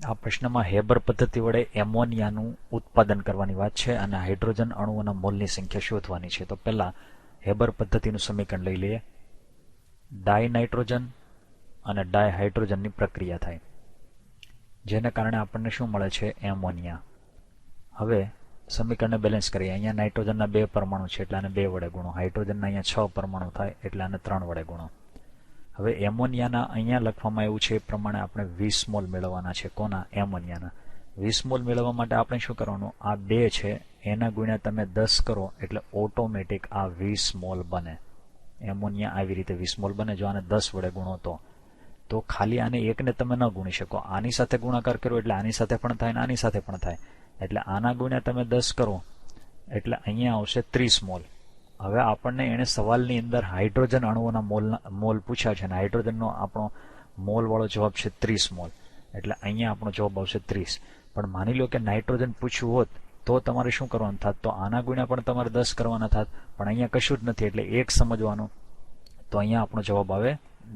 આ પ્રશ્નમાં હેબર પદ્ધતિ વડે એમોનિયાનું ઉત્પાદન કરવાની વાત છે અને હાઇડ્રોજન અણુઓના મોલની સંખ્યા શોધવાની છે. તો પહેલા હેબર પદ્ધતિનું સમીકરણ લઈ લઈએ. ડાયનાઇટ્રોજન અને ડાયહાઇડ્રોજનની પ્રક્રિયા થાય, જેના કારણે આપણને શું મળે છે? એમોનિયા. હવે સમીકરણને બેલેન્સ કરીએ. અહીંયા નાઇટ્રોજનના 2 પરમાણુ છે એટલે આને 2 વડે ગુણો. હાઇડ્રોજનના અહીંયા 6 પરમાણુ થાય એટલે આને 3 વડે ગુણો. હવે એમોનિયાના અહીંયા લખવામાં આવ્યું છે એ પ્રમાણે આપણે 20 મોલ મેળવવાના છે. કોના? એમોનિયાના. 20 મોલ મેળવવા માટે આપણે શું કરવાનું? આ 2 છે એના ગુણ્યા તમે 10 કરો એટલે ઓટોમેટિક આ 20 મોલ બને. એમોનિયા આવી રીતે 20 મોલ બને. જો આને 10 વડે ગુણો તો ખાલી આને એકને તમે ન ગુણી શકો. આની સાથે ગુણાકાર કરો એટલે આની સાથે પણ થાય ને આની સાથે પણ થાય. એટલે આના ગુણ્યા તમે 10 કરો એટલે અહીંયા આવશે 30 મોલ. હવે આપણને એને સવાલની અંદર હાઇડ્રોજન અણુઓના મોલ પૂછ્યા છે અને હાઇડ્રોજનનો આપણો મોલ વાળો જવાબ છે 30 મોલ. એટલે અહીંયા આપણો જવાબ આવશે 30. પણ માની લો કે નાઇટ્રોજન પૂછ્યું હોત તો તમારે શું કરવાનું થાત? તો આના ગુણ્યા પણ તમારે 10 કરવાના થાત. પણ અહીંયા કશું જ નથી એટલે એક સમજવાનું. તો અહીંયા આપણો જવાબ આવે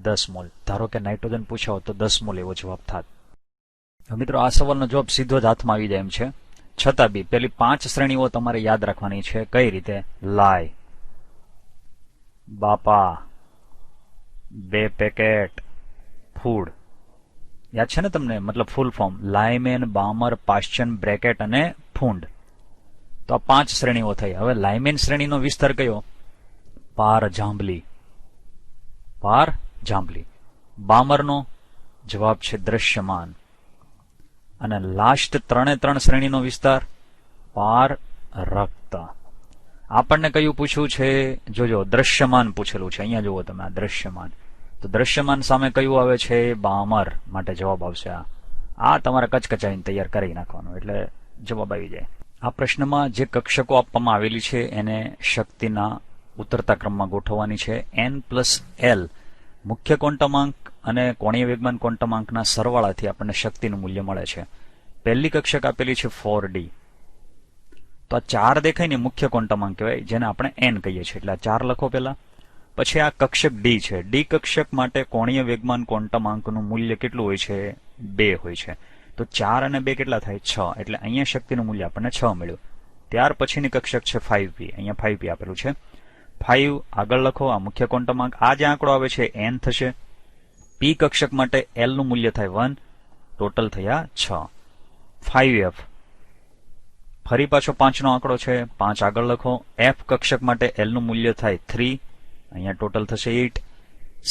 10 મોલ. ધારો કે નાઇટ્રોજન પૂછ્યા હોત તો 10 મોલ એવો જવાબ થાત. મિત્રો આ સવાલનો જવાબ સીધો જ હાથમાં આવી જાય એમ છે. છતાં બી પેલી 5 શ્રેણીઓ તમારે યાદ રાખવાની છે. કઈ રીતે? લાય, બાપા, 2 પેકેટ, ફૂડ. યાદ છે ને તમને? મતલબ ફૂલ ફોર્મ લાયમેન, બામર, પાશ્ચન, બ્રેકેટ અને ફૂંડ. તો આ 5 શ્રેણીઓ થઈ. હવે લાયમેન શ્રેણીનો વિસ્તાર કયો? પાર જાંબલી. પાર જાંબલી. બામરનો જવાબ છે દ્રશ્યમાન. અને લાસ્ટ 3 શ્રેણીનો વિસ્તાર પાર રક્ત. આપણને કયું પૂછ્યું છે? જોજો, દ્રશ્યમાન પૂછેલું છે. અહીંયા જુઓ તમે, આ દ્રશ્યમાન. તો દ્રશ્યમાન સામે કયું આવે છે? બામર. માટે જવાબ આવશે આ તમારે કચકચાવીને તૈયાર કરી નાખવાનું એટલે જવાબ આવી જાય. આ પ્રશ્નમાં જે કક્ષકો આપવામાં આવેલી છે એને શક્તિના ઉતરતા ક્રમમાં ગોઠવવાની છે. n+l મુખ્ય ક્વોન્ટમાંક અને કોણીય વેગમાન ક્વોન્ટમાંકના સરવાળાથી આપણને શક્તિનું મૂલ્ય મળે છે. પહેલી કક્ષક આપેલી છે 4d. તો આ 4 દેખાય ને મુખ્ય ક્વોન્ટમાંક કહેવાય, જેને આપણે n કહીએ છીએ. એટલે આ 4 લખો પહેલા. પછી આ કક્ષક d છે. d કક્ષક માટે કોણીય વેગમાન ક્વોન્ટમાંકનું મૂલ્ય કેટલું હોય છે? 2 હોય છે. તો 4 અને 2 કેટલા થાય? 6. એટલે અહીંયા શક્તિનું મૂલ્ય આપણને 6 મળ્યું. ત્યાર પછીની કક્ષક છે 5p. અહીંયા 5p આપેલું છે. 5 આગળ લખો. આ મુખ્ય ક્વોન્ટમાંક. આ જે આંકડો આવે છે n થશે. p કક્ષક માટે l નું મૂલ્ય થાય 1. ટોટલ થયા 6. 5f. ફરી પાછો 5 નો આંકડો છે. 5 આગળ લખો. f કક્ષક માટે l નું મૂલ્ય થાય 3. અહીંયા ટોટલ થશે 8.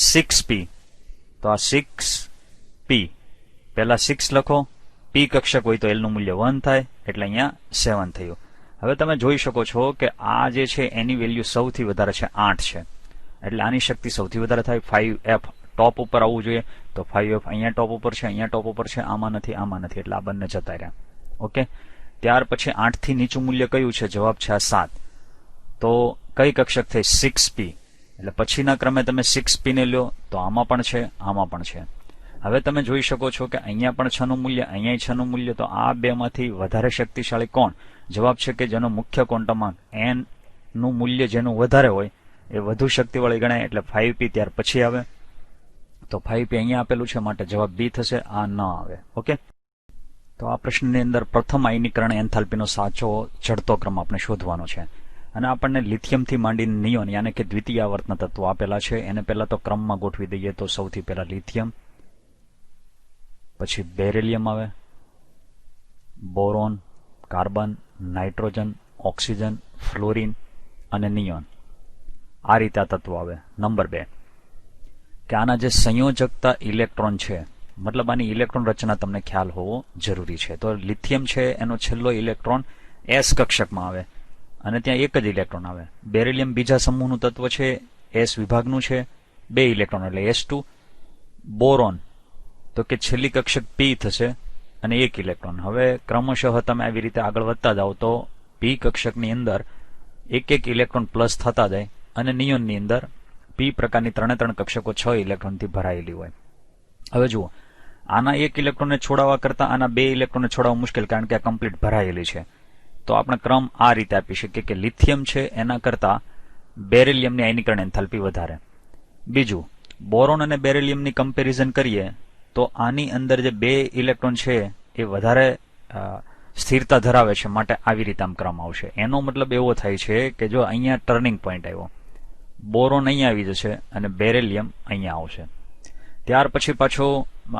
6p. તો આ 6p. પહેલા 6 લખો. p કક્ષક હોય તો l નું મૂલ્ય 1 થાય એટલે અહીંયા 7 થયું. હવે તમે જોઈ શકો છો કે આ જે છે એની વેલ્યુ સૌથી વધારે છે 8 છે. એટલે આની શક્તિ સૌથી વધારે થાય. 5f ટોપ ઉપર આવવું જોઈએ. તો 5f અહીંયા ટોપ ઉપર છે, અહીંયા ટોપ ઉપર છે, આમાં નથી, આમાં નથી. એટલે આ બંને જતા રહ્યા. ઓકે. ત્યાર પછી 8 થી નીચું મૂલ્ય કયું છે? જવાબ છે આ 7. તો કઈ કક્ષક થઈ? 6p. એટલે પછીના ક્રમે તમે 6p ને લ્યો તો આમાં પણ છે, આમાં પણ છે. હવે તમે જોઈ શકો છો કે અહીંયા પણ 6 નું મૂલ્ય, અહીંયા 6 નું મૂલ્ય. તો આ બે માંથી વધારે શક્તિશાળી કોણ? જવાબ છે કે જેનો મુખ્ય ક્વોન્ટમાંક n નું મૂલ્ય જેનું વધારે હોય એ વધુ શક્તિવાળી ગણાય. એટલે 5p ત્યાર પછી આવે. તો 5p અહીંયા આપેલું છે માટે જવાબ b થશે. આ ન આવે. ઓકે. તો આ પ્રશ્નની અંદર પ્રથમ આયનીકરણ એન્થાલ્પીનો સાચો ચડતો ક્રમ આપણે શોધવાનો છે. અને આપણને લિથિયમથી માંડીને નિયોન યાને કે દ્વિતીય આવર્તન તત્વો આપેલા છે. એને પહેલા તો ક્રમમાં ગોઠવી દઈએ. તો સૌથી પહેલા લિથિયમ, પછી બેરિલિયમ આવે, boron, carbon, nitrogen, oxygen, fluorine અને નિયોન. આ રીતે આ તત્વો આવે. નંબર 2 કે આના જે સંયોજકતા ઇલેક્ટ્રોન છે, મતલબ આની ઇલેક્ટ્રોન રચના તમને ખ્યાલ હોવો જરૂરી છે. તો લિથિયમ છે એનો છેલ્લો ઇલેક્ટ્રોન s કક્ષકમાં આવે અને ત્યાં એક જ ઇલેક્ટ્રોન આવે. બેરિલિયમ બીજા સમૂહનું તત્વ છે, s વિભાગનું છે, 2 ઇલેક્ટ્રોન એટલે s2. બોરોન તો કે છેલ્લી કક્ષક p થશે અને 1 ઇલેક્ટ્રોન. હવે ક્રમશઃ તમે આવી રીતે આગળ વધતા જાઓ તો p કક્ષકની અંદર એક ઇલેક્ટ્રોન પ્લસ થતા જાય અને નિયોનની અંદર p પ્રકારની 3 કક્ષકો 6 ઇલેક્ટ્રોનથી ભરાયેલી હોય. હવે જુઓ, આના 1 ઇલેક્ટ્રોનને છોડાવવા કરતા આના 2 ઇલેક્ટ્રોનને છોડાવવા મુશ્કેલ, કારણ કે આ કમ્પ્લીટ ભરાયેલી છે. તો આપણે ક્રમ આ રીતે આપી શકીએ કે લિથિયમ છે એના કરતા બેરિલિયમની આયનીકરણ એન્થાલ્પી વધારે. બીજું, બોરોન અને બેરિલિયમની કમ્પેરિઝન કરીએ તો આની અંદર જે 2 ઇલેક્ટ્રોન છે એ વધારે સ્થિરતા ધરાવે છે, માટે આવી રીતે આમ ક્રમ આવશે. એનો મતલબ એવો થાય છે કે જો અહીંયા ટર્નિંગ પોઈન્ટ આવ્યો, બોરોન અહીંયા આવી જશે અને બેરેલિયમ અહીંયા આવશે. ત્યાર પછી પાછો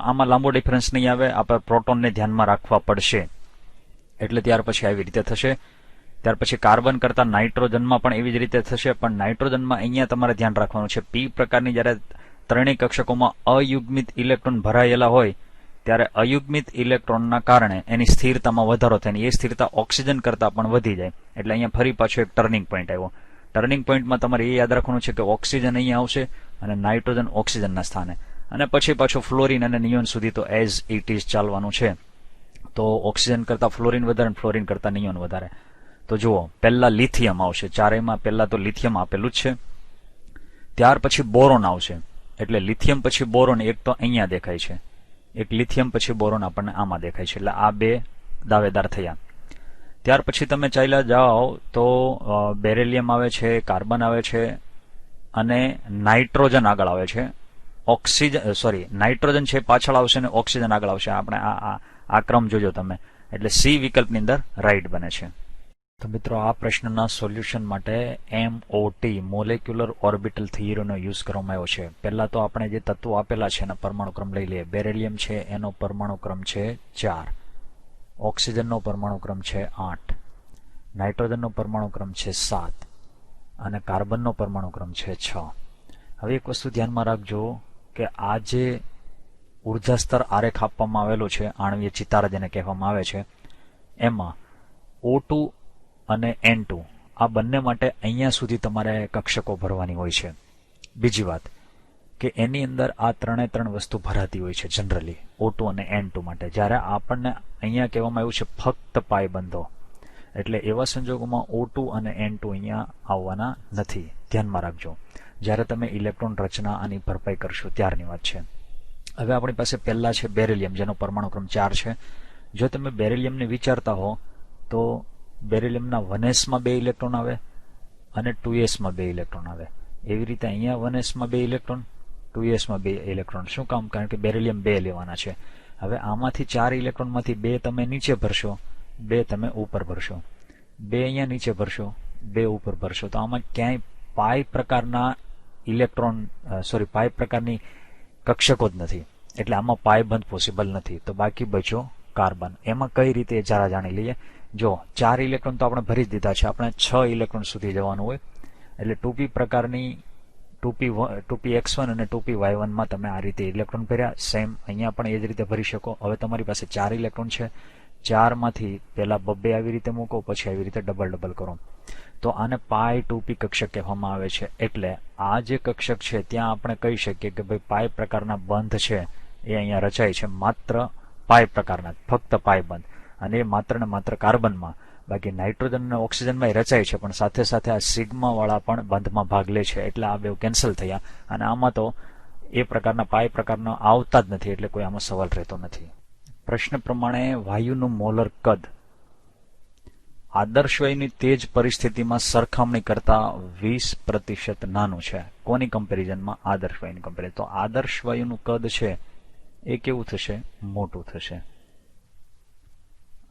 આમાં લાંબો ડિફરન્સ નહીં આવે, આપણે પ્રોટોનને ધ્યાનમાં રાખવા પડશે, એટલે ત્યાર પછી આવી રીતે થશે. ત્યાર પછી કાર્બન કરતા નાઇટ્રોજનમાં પણ એવી જ રીતે થશે, પણ નાઇટ્રોજનમાં અહીંયા તમારે ધ્યાન રાખવાનું છે, પી પ્રકારની જ્યારે ત્રણેય કક્ષકોમાં અયુગ્મિત ઇલેક્ટ્રોન ભરાયેલા હોય ત્યારે અયુગ્મિત ઇલેક્ટ્રોનના કારણે એની સ્થિરતામાં વધારો થાય, એ સ્થિરતા ઓક્સિજન કરતા પણ વધી જાય. એટલે અહીંયા ફરી પાછો એક ટર્નિંગ પોઈન્ટ આવ્યો. ટર્નિંગ પોઈન્ટમાં તમારે એ યાદ રાખવાનું છે કે ઓક્સિજન અહીંયા આવશે અને નાઇટ્રોજન ઓક્સિજનના સ્થાને, અને પછી પાછું ફ્લોરિન અને નિયોન સુધી તો એઝ ઇટ ઇઝ ચાલવાનું છે. તો ઓક્સિજન કરતા ફ્લોરિન વધારે, ફ્લોરિન કરતા નિયોન વધારે. તો જુઓ, પહેલા લિથિયમ આવશે, ચારેયમાં પહેલા તો લિથિયમ આપેલું જ છે. ત્યાર પછી બોરોન આવશે, એટલે લિથિયમ પછી બોરોન એક તો અહીંયા દેખાય છે, એક લિથિયમ પછી બોરોન આપણને આમાં દેખાય છે, એટલે આ બે દાવેદાર થયા. ત્યાર પછી તમે ચાલ્યા જાઓ તો બેરેલિયમ આવે છે, કાર્બન આવે છે અને નાઇટ્રોજન આગળ આવે છે. નાઇટ્રોજન છે પાછળ આવશે અને ઓક્સિજન આગળ આવશે. આપણે આ ક્રમ જોજો તમે, એટલે સી વિકલ્પની અંદર રાઈટ બને છે. તો મિત્રો, આ પ્રશ્નના સોલ્યુશન માટે MOT મોલેક્યુલર ઓર્બિટલ થિયરીનો યુઝ કરવામાં આવ્યો છે. પહેલા તો આપણે જે તત્વો આપેલા છે એના પરમાણુ ક્રમ લઈ લઈએ. બેરેલિયમ છે એનો પરમાણુ ક્રમ છે 4, ઓક્સિજનનો પરમાણુ ક્રમ છે 8, નાઇટ્રોજનનો પરમાણુ ક્રમ છે 7 અને કાર્બનનો પરમાણુ ક્રમ છે 6. હવે એક વસ્તુ ધ્યાનમાં રાખજો કે આ જે ઉર્જા સ્તર આરેખ આપવામાં આવેલો છે, આણ્વીય ચિતાર જેને કહેવામાં આવે છે, એમાં O2 અને N2 આ બંને માટે અહીંયા સુધી તમારે કક્ષકો ભરવાની હોય છે. બીજી વાત કે એની અંદર આ ત્રણ વસ્તુ ભરાતી હોય છે જનરલી O2 અને N2 માટે. જ્યારે આપણને અહીંયા કહેવામાં આવ્યું છે ફક્ત પાય બંધો, એટલે એવા સંજોગોમાં O2 અને N2 અહીંયા આવવાના નથી, ધ્યાનમાં રાખજો. જ્યારે તમે ઇલેક્ટ્રોન રચના આની ભરપાઈ કરશો ત્યારની વાત છે. હવે આપણી પાસે પહેલા છે બેરેલિયમ, જેનો પરમાણુ ક્રમ 4 છે. જો તમે બેરેલિયમને વિચારતા હો તો બેરેલિયમના 1s માં 2 ઇલેક્ટ્રોન આવે અને 2s માં 2 ઇલેક્ટ્રોન આવે. એવી રીતે અહીંયા 1s માં 2 ઇલેક્ટ્રોન, 2s માં 2 ઇલેક્ટ્રોન. શું કામ? કારણ કે બેરેલિયમ 2 લેવાના છે. હવે આમાંથી 4 ઇલેક્ટ્રોનમાંથી 2 તમે નીચે ભરશો, 2 તમે ઉપર ભરશો, 2 અહીંયા નીચે ભરશો, 2 ઉપર ભરશો. તો આમાં ક્યાંય પાઈ પ્રકારના પાઈ પ્રકારની કક્ષકો જ નથી, એટલે આમાં પાય બંધ પોસિબલ નથી. તો બાકી બચ્યો કાર્બન. એમાં કઈ રીતે જરા જાણી લઈએ. જો 4 ઇલેક્ટ્રોન તો આપણે ભરી જ દીધા છે, આપણે 6 ઇલેક્ટ્રોન સુધી જવાનું હોય, એટલે 2p પ્રકારની 2px1 અને 2py1 માં તમે આ રીતે ઇલેક્ટ્રોન ભર્યા. સેમ અહીંયા પણ એ જ રીતે ભરી શકો. હવે તમારી પાસે 4 ઇલેક્ટ્રોન છે, 4 માંથી પહેલા 2 આવી રીતે મૂકો, પછી આવી રીતે ડબલ કરો. તો આને પાય 2p કક્ષક કહેવામાં આવે છે. એટલે આ જે કક્ષક છે ત્યાં આપણે કહી શકીએ કે ભાઈ પાય પ્રકારના બંધ છે એ અહીંયા રચાય છે, માત્ર પાય પ્રકારના, ફક્ત પાય બંધ. અને એ માત્ર ને માત્ર કાર્બનમાં, બાકી નાઇટ્રોજન અને ઓક્સિજનમાં રચાય છે, પણ સાથે સાથે આ સિગ્મા વાળા પણ બંધમાં ભાગ લે છે, એટલે આ બે કેન્સલ થયા. અને આમાં તો એ પ્રકારના પાય પ્રકારના આવતા જ નથી, એટલે કોઈ આમાં સવાલ રહેતો નથી. પ્રશ્ન પ્રમાણે વાયુનું મોલર કદ આદર્શ વાયુની તેજ પરિસ્થિતિમાં સરખામણી કરતા 20% નાનું છે. કોની કમ્પેરિઝનમાં? આદર્શ વાયુની કમ્પેરિઝન. તો આદર્શ વાયુનું કદ છે એ કેવું થશે? મોટું થશે.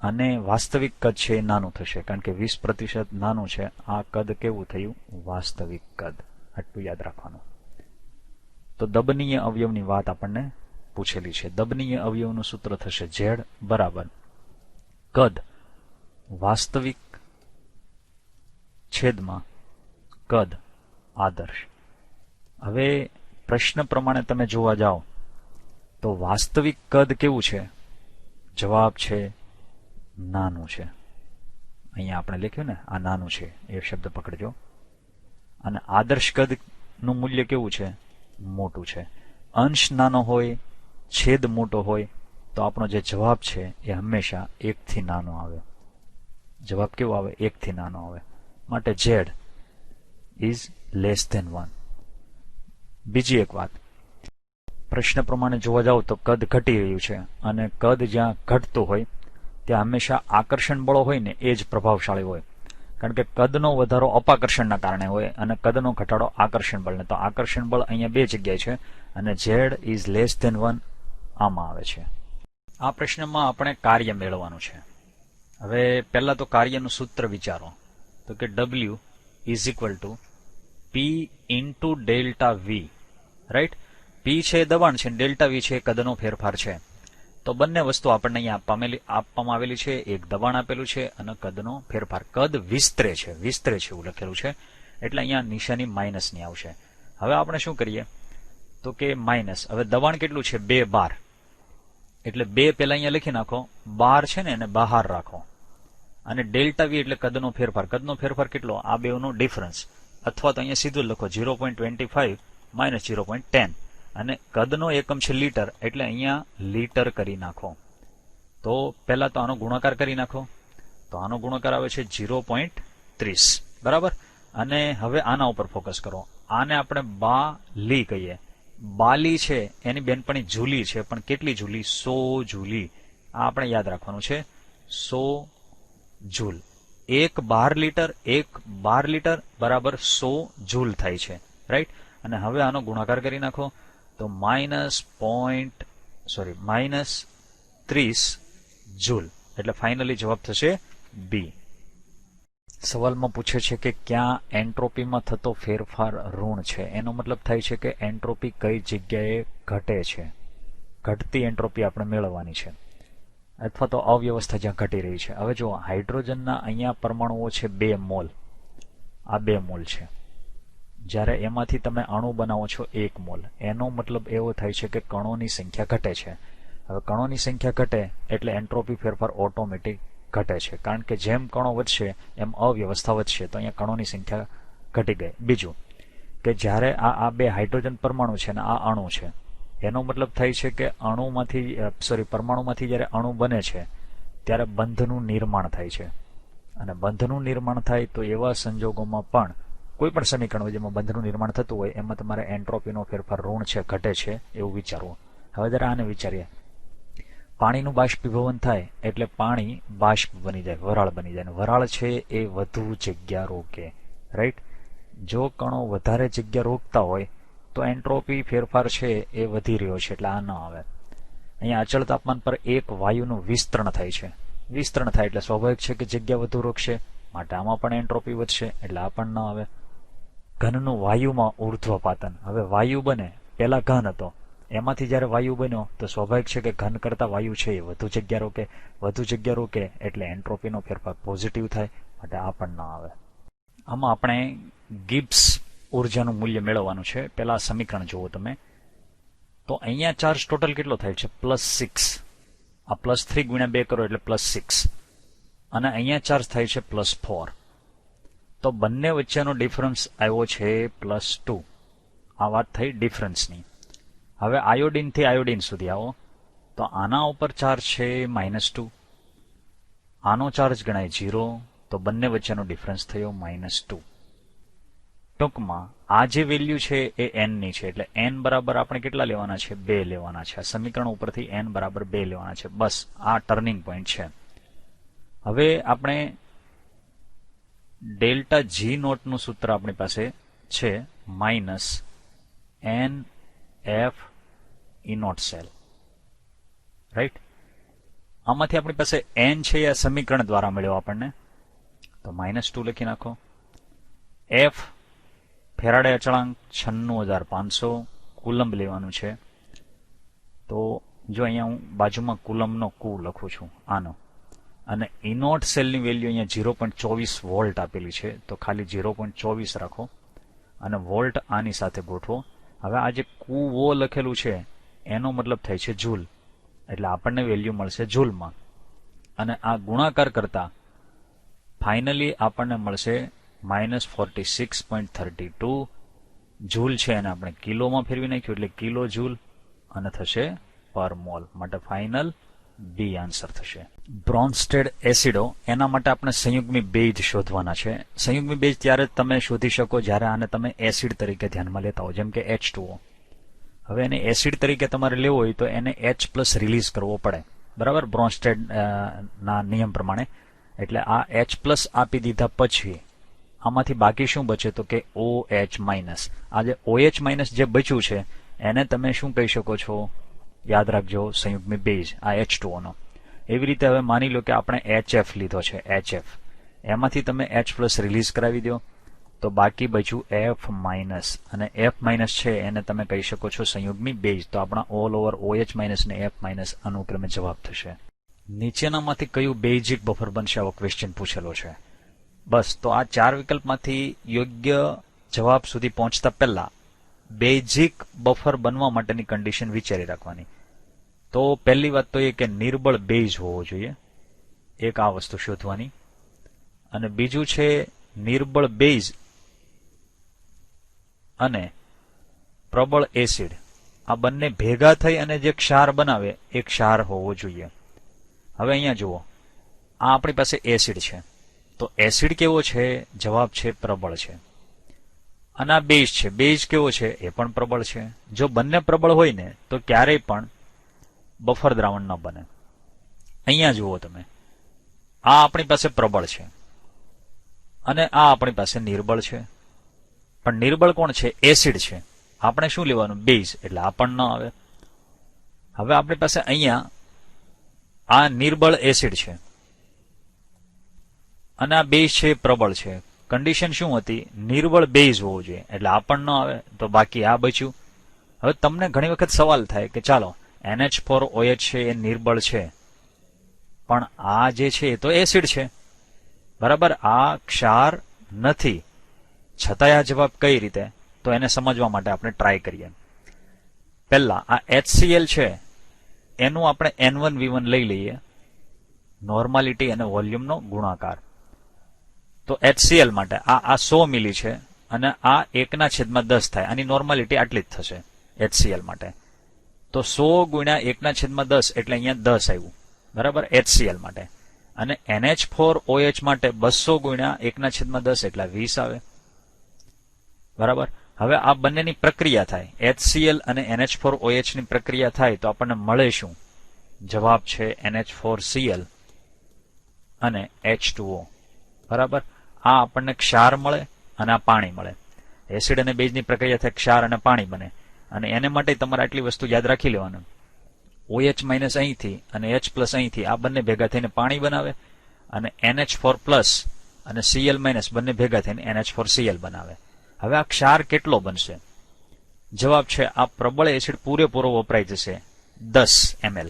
અને વાસ્તવિક કદ છે એ નાનું થશે, કારણ કે 20% નાનું છે. આ કદ કેવું થયું? વાસ્તવિક કદ. આટલું યાદ રાખવાનું. તો દબનીય અવયવની વાત આપણને પૂછેલી છે. દબનીય અવયવનું સૂત્ર થશે Z બરાબર કદ વાસ્તવિક છેદમાં કદ આદર્શ. હવે પ્રશ્ન પ્રમાણે તમે જોવા જાઓ તો વાસ્તવિક કદ કેવું છે? જવાબ છે નાનું છે. અહીંયા આપણે લખ્યું ને, આ નાનું છે, એ શબ્દ પકડજો. અને આદર્શ કદ નું મૂલ્ય કેવું છે? મોટું છે. અંશ નાનો હોય, છેદ મોટો હોય, તો આપણો જે જવાબ છે એ હંમેશા 1 થી નાનો આવે. જવાબ કેવો આવે? 1 થી નાનો આવે. માટે Z is less than 1. બીજી એક વાત, પ્રશ્ન પ્રમાણે જોવા જાવ તો કદ ઘટી રહ્યું છે, અને કદ જ્યાં ઘટતું હોય ત્યાં હંમેશા આકર્ષણ બળો હોય ને એ જ પ્રભાવશાળી હોય. કારણ કે કદનો વધારો અપાકર્ષણના કારણે હોય અને કદનો ઘટાડો આકર્ષણ બળને. તો આકર્ષણ બળ અહીંયા 2 જગ્યાએ છે અને Z is less than 1 આમાં આવે છે. આ પ્રશ્નમાં આપણે કાર્ય મેળવવાનું છે. હવે પહેલા તો કાર્યનું સૂત્ર વિચારો, તો કે W is equal to P into delta V, right. P છે દબાણ છે, ડેલ્ટા V છે કદનો ફેરફાર છે. તો બંને વસ્તુ આપણને અહીંયા આપવામાં આવેલી છે. એક દબાણ આપેલું છે અને કદનો ફેરફાર. કદ વિસ્તરે છે એવું લખેલું છે, એટલે અહીંયા નિશાની માઇનસની આવશે. હવે આપણે શું કરીએ, તો કે માઇનસ. હવે દબાણ કેટલું છે, 2 બાર, એટલે 2 પેલા અહીંયા લખી નાખો, બાર છે ને એને બહાર રાખો. અને ડેલ્ટા વી એટલે કદનો ફેરફાર. કદનો ફેરફાર કેટલો, આ બેનો ડિફરન્સ, અથવા તો અહીંયા સીધું લખો 0.25 માઇનસ 0.10. અને કદનો એકમ છે લીટર, એટલે અહીંયા લીટર કરી નાખો. તો પહેલા તો આનો ગુણાકાર કરી નાખો, તો આનો ગુણાકાર આવે છે 0.30, બરાબર. અને હવે આના ઉપર ફોકસ કરો. આને આપણે બાલી કહીએ. બાલી છે એની બેનપણી જૂલી છે, પણ કેટલી જૂલી, 100 જૂલી. આ આપણે યાદ રાખવાનું છે, 100 જૂલ. 1 બાર લીટર બરાબર 100 જૂલ થાય છે, રાઈટ. અને હવે આનો ગુણાકાર કરી નાખો, તો -30 જૂલ, એટલે ફાઇનલી જવાબ થશે બી. સવાલમાં પૂછે છે કે ક્યાં એન્ટ્રોપીમાં થતો ફેરફાર ઋણ છે. એનો મતલબ થાય છે કે એન્ટ્રોપી કઈ જગ્યાએ ઘટે છે. ઘટતી એન્ટ્રોપી આપણે મેળવવાની છે, અથવા તો અવ્યવસ્થા જ્યાં ઘટી રહી છે. હવે જો હાઇડ્રોજનના અહીંયા પરમાણુઓ છે 2 મોલ, આ 2 મોલ છે. જ્યારે એમાંથી તમે અણુ બનાવો છો 1 મોલ, એનો મતલબ એવો થાય છે કે કણોની સંખ્યા ઘટે છે. હવે કણોની સંખ્યા ઘટે એટલે એન્ટ્રોપી ફેરફાર ઓટોમેટિક ઘટે છે, કારણ કે જેમ કણો વધશે એમ અવ્યવસ્થા વધશે. તો અહીંયા કણોની સંખ્યા ઘટી ગઈ. બીજું કે જ્યારે આ 2 હાઇડ્રોજન પરમાણુ છે ને આ અણુ છે, એનો મતલબ થાય છે કે પરમાણુમાંથી જ્યારે અણુ બને છે ત્યારે બંધનું નિર્માણ થાય છે. અને બંધનું નિર્માણ થાય તો એવા સંજોગોમાં પણ કોઈ પણ સમીકરણ જેમાં બંધનું નિર્માણ થતું હોય એમાં તમારે એન્ટ્રોપીનો ફેરફાર ઋણ છે, ઘટે છે એવું વિચારવું. હવે જરા આને વિચારીએ. પાણીનું બાષ્પીભવન થાય એટલે પાણી બાષ્પ બની જાય, વરાળ બની જાય. વરાળ છે એ વધુ જગ્યા રોકે, રાઈટ. જો કણો વધારે જગ્યા રોકતા હોય તો એન્ટ્રોપી ફેરફાર છે એ વધી રહ્યો છે, એટલે આ ન આવે. અહીંયા અચળ તાપમાન પર એક વાયુનું વિસ્તરણ થાય છે. વિસ્તરણ થાય એટલે સ્વાભાવિક છે કે જગ્યા વધુ રોકશે, માટે આમાં પણ એન્ટ્રોપી વધશે, એટલે આ પણ ન આવે. ઘનનું વાયુમાં ઉર્ધ્વપાતન. હવે વાયુ બને, પેલા ઘન હતો, એમાંથી જ્યારે વાયુ બન્યો તો સ્વાભાવિક છે કે ઘન કરતા વાયુ છે એ વધુ જગ્યા રોકે. વધુ જગ્યા રોકે એટલે એન્ટ્રોપીનો ફેરફાર પોઝિટિવ થાય, માટે આ પણ ન આવે. આમાં આપણે ગિબ્સ ઉર્જાનું મૂલ્ય મેળવવાનું છે. પેલા સમીકરણ જુઓ તમે, તો અહીંયા ચાર્જ ટોટલ કેટલો થાય છે, +6. આ +3 ગુણ્યા 2 કરો એટલે +6. અને અહીંયા ચાર્જ થાય છે +4. તો બંને વચ્ચેનો ડિફરન્સ આવ્યો છે +2. આ વાત થઈ ડિફરન્સની. હવે આયોડિન થી આયોડિન સુધી આવો, તો આના ઉપર ચાર્જ છે -2, આનો ચાર્જ ગણાય 0, તો બંને વચ્ચેનો ડિફરન્સ થયો -2. ટૂંકમાં આ જે વેલ્યુ છે એ n ની છે, એટલે n બરાબર આપણે કેટલા લેવાના છે, 2 લેવાના છે. આ સમીકરણ ઉપરથી n બરાબર 2 લેવાના છે. બસ આ ટર્નિંગ પોઈન્ટ છે. હવે આપણે ડેલ્ટા જી નોટનું સૂત્ર આપણી પાસે છે -NF E0 સેલ, રાઈટ. આમાંથી આપણી પાસે n છે એ સમીકરણ દ્વારા મળ્યો આપણને, તો -2 લખી નાખો. F ફેરાડે અચળાંક 96500 કુલમ્બ લેવાનું છે. તો જો અહીંયા હું બાજુમાં કુલમ્બનો કુ લખું છું આનો, અને E0 સેલની વેલ્યુ અહીંયા 0.24 વોલ્ટ આપેલી છે, તો ખાલી 0.24 રાખો અને વોલ્ટ આની સાથે ગોઠવો. હવે આ જે કુ લખેલું છે એનો મતલબ થાય છે જૂલ, એટલે આપણને વેલ્યુ મળશે જૂલમાં. અને આ ગુણાકાર કરતા ફાઇનલી આપણને મળશે -46.32 જૂલ છે, અને આપણે કિલોમાં ફેરવી નાખ્યું એટલે કિલો જૂલ, અને થશે પર મોલ. માટે ફાઇનલ બી આન્સર થશે. બ્રોન્સ્ટેડ એસિડો, એના માટે આપણે સંયુગ્મી બેઝ શોધવાના છે. સંયુગ્મી બેઝ ત્યારે તમે શોધી શકો જ્યારે આને તમે એસિડ તરીકે ધ્યાનમાં લેતા હો, જેમ કે H2O. હવે એને એસિડ તરીકે તમારે લેવો હોય તો એને H+ રિલીઝ કરવો પડે, બરાબર, બ્રોન્સ્ટેડ ના નિયમ પ્રમાણે. એટલે આ H+ આપી દીધા પછી આમાંથી બાકી શું બચે, તો કે OH-. આ જે OH- જે બચ્યું છે એને તમે શું કહી શકો છો, યાદ રાખજો સંયુગ્મી બેઝ આ H2O નો. એવી રીતે હવે માની લો કે આપણે HF લીધો છે, HF, એમાંથી તમે H+ રિલીઝ કરાવી દો તો બાકી બચ્યું F-, અને F- છે એને તમે કહી શકો છો સંયુગ્મી બેઝ. તો આપણા ઓલ ઓવર OH- ને F- અનુક્રમે જવાબ થશે. નીચેનામાંથી કયું બેઝિક બફર બનશે આવો ક્વેશ્ચન પૂછેલો છે. બસ તો આ 4 વિકલ્પમાંથી યોગ્ય જવાબ સુધી પહોંચતા પહેલા બેઝિક બફર બનવા માટેની કન્ડિશન વિચારી રાખવાની. તો પહેલી વાત તો એ કે નિર્બળ બેઝ હોવો જોઈએ, એક આ વસ્તુ શોધવાની. અને બીજું છે નિર્બળ બેઝ અને પ્રબળ એસિડ આ બંને ભેગા થઈ અને જે ક્ષાર બનાવે એ ક્ષાર હોવો જોઈએ. હવે અહીંયા જુઓ, આ આપણી પાસે એસિડ છે, તો એસિડ કેવો છે? જવાબ છે પ્રબળ છે. અને આ બેઝ છે, બેઝ કેવો છે? એ પણ પ્રબળ છે. જો બંને પ્રબળ હોય ને તો ક્યારેય પણ બફર દ્રાવણ ન બને. અહીંયા જુઓ તમે, આ આપણી પાસે પ્રબળ છે અને આ આપણી પાસે નિર્બળ છે. પણ નિર્બળ કોણ છે? એસિડ છે. આપણે શું લેવાનું? બેઝ, એટલે આ પણ ન આવે. હવે આપણી પાસે અહીંયા આ નિર્બળ એસિડ છે અને આ બેઝ છે પ્રબળ છે. કન્ડિશન શું હતી? નિર્બળ બેઝ હોવું જોઈએ, એટલે આ પણ ન આવે. તો બાકી આ બચ્યું. હવે તમને ઘણી વખત સવાલ થાય કે ચાલો NH4OH છે એ નિર્બળ છે, પણ આ જે છે એ તો એસિડ છે, બરાબર? આ ક્ષાર નથી, છતાંય આ જવાબ કઈ રીતે? તો એને સમજવા માટે આપણે ટ્રાય કરીએ. પહેલા આ HCl છે એનું આપણે N1V1 લઈ લઈએ, નોર્માલિટી અને વોલ્યુમનો ગુણાકાર. તો HCl માટે આ 100 મિલી છે અને આ 1/10 થાય. આની નોર્માલિટી આટલી જ થશે HCl માટે. તો 100 ગુણ્યા 1/10 એટલે અહીંયા 10 આવ્યું, બરાબર? HCl માટે. અને NH4OH માટે 200 ગુણ્યા 1/10 એટલે 20 આવે, બરાબર? હવે આ બંનેની પ્રક્રિયા થાય, HCl અને NH4OH ની પ્રક્રિયા થાય તો આપણને મળે શું? જવાબ છે NH4Cl અને H2O, બરાબર? આ આપણને ક્ષાર મળે અને આ પાણી મળે. એસિડ અને બેઝની પ્રક્રિયા થાય, ક્ષાર અને પાણી બને. અને એને માટે તમારે આટલી વસ્તુ યાદ રાખી લેવાનું, OH- અહીંથી અને H+ અહીંથી આ બંને ભેગા થઈને પાણી બનાવે, અને NH4+ અને Cl- બંને ભેગા થઈને NH4Cl બનાવે. હવે આ ક્ષાર કેટલો બનશે? જવાબ છે આ પ્રબળ એસિડ પૂરેપૂરો વપરાઈ જશે 10 ml,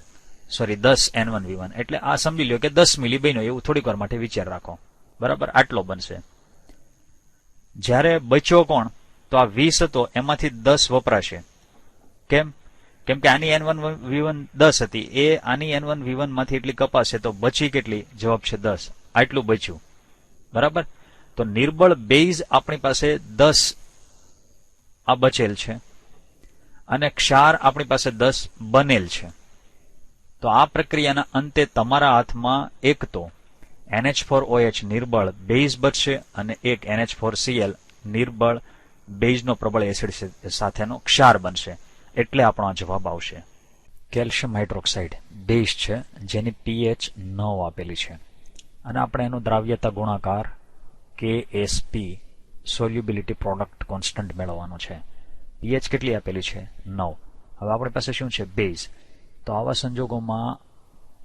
સોરી 10 N1V1, એટલે આ સમજી લો કે 10 મિલી બન્યો એવું થોડીક વાર માટે વિચાર રાખો, બરાબર? આટલો બનશે. જ્યારે બચ્યો કોણ? તો આ 20 હતો એમાંથી 10 વપરાશે. કેમ? કેમ કે આની N1V1 10 હતી, એ આની N1V1 માંથી એટલી કપાશે, તો બચી કેટલી? જવાબ છે 10. આટલું બચ્યું, બરાબર? તો નિર્બળ બેઝ આપણી પાસે 10 આ બચેલ છે અને ક્ષાર આપણી પાસે 10 બનેલ છે. તો આ પ્રક્રિયાના અંતે તમારા હાથમાં એક તો NH4OH નિર્બળ બેઝ બચશે અને એક NH4Cl નિર્બળ બેઝનો પ્રબળ એસિડ સાથેનો ક્ષાર બનશે. એટલે આપણો જવાબ આવશે કેલ્શિયમ હાઇડ્રોક્સાઇડ બેઝ છે જેની pH 9 આપેલી છે અને આપણે એનો દ્રાવ્યતા ગુણાકાર Ksp સોલ્યુબિલિટી પ્રોડક્ટ કોન્સ્ટન્ટ મેળવવાનો છે. pH કેટલી આપેલી છે? 9. હવે આપણી પાસે શું છે? બેઝ. તો આવા સંજોગોમાં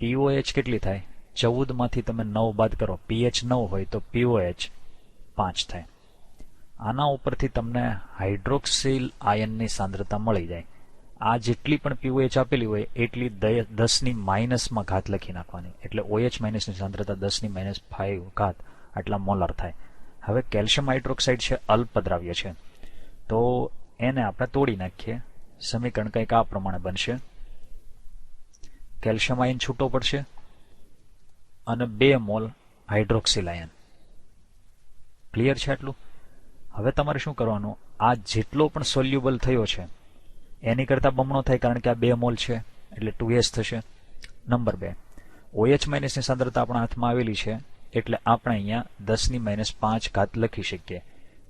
POH કેટલી થાય? 14 માંથી તમે 9 બાદ કરો, pH 9 હોય તો POH 5 થાય. આના ઉપરથી તમને હાઇડ્રોક્સિલ આયનની સાંદ્રતા મળી જાય. આ જેટલી પણ POH આપેલી હોય એટલી 10 - ઘાત લખી નાખવાની, એટલે OH- ની સાંદ્રતા 10 - 5 ઘાત આટલા મોલર થાય. હવે કેલ્શિયમ હાઇડ્રોક્સાઇડ છે અલ્પ દ્રાવ્ય છે, તો એને આપણે તોડી નાખીએ. સમીકરણ કંઈક આ પ્રમાણે બનશે. કેલ્શિયમ આયન છૂટો પડશે અને 2 મોલ હાઇડ્રોક્સિલ આયન. ક્લિયર છે આટલું? હવે તમારે શું કરવાનું? આ જેટલો પણ સોલ્યુબલ થયો છે એની કરતા બમણો થાય, કારણ કે આ 2 મોલ છે એટલે 2s થશે. નંબર 2, OH- ની સાંદ્રતા આપણા હાથમાં આવેલી છે એટલે આપણે અહીંયા 10 - 5 ઘાત લખી શકીએ.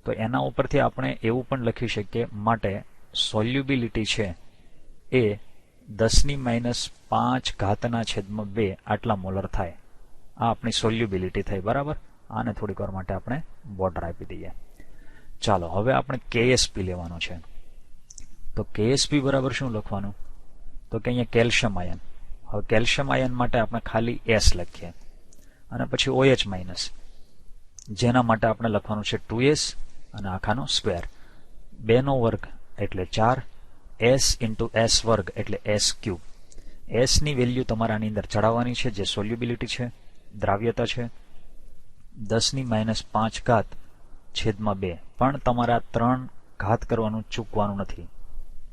તો એના ઉપરથી આપણે એવું પણ લખી શકીએ, માટે સોલ્યુબિલિટી છે એ 10 - 5 ઘાતના છેદમાં 2 આટલા મોલર થાય. આ આપણી સોલ્યુબિલિટી થઈ, બરાબર? આને થોડીક વાર માટે આપણે બોર્ડર આપી દઈએ. ચાલો હવે આપણે Ksp લેવાનો છે. તો Ksp બરાબર શું લખવાનું? તો કે અહીંયા કેલ્શિયમ આયન. હવે કેલ્શિયમ આયન માટે આપણે ખાલી S લખીએ અને પછી OH માઇનસ, જેના માટે આપણે લખવાનું છે 2S અને આખાનો સ્ક્વેર. 2 નો વર્ગ એટલે 4, S ઇન્ટુ S વર્ગ એટલે S ક્યુબ. S ની વેલ્યુ તમારે આની અંદર ચડાવવાની છે, જે સોલ્યુબિલિટી છે, દ્રાવ્યતા છે. 10 ની -5 ઘાત છેદમાં 2, પણ તમારે આ 3 ઘાત કરવાનું ચૂકવાનું નથી,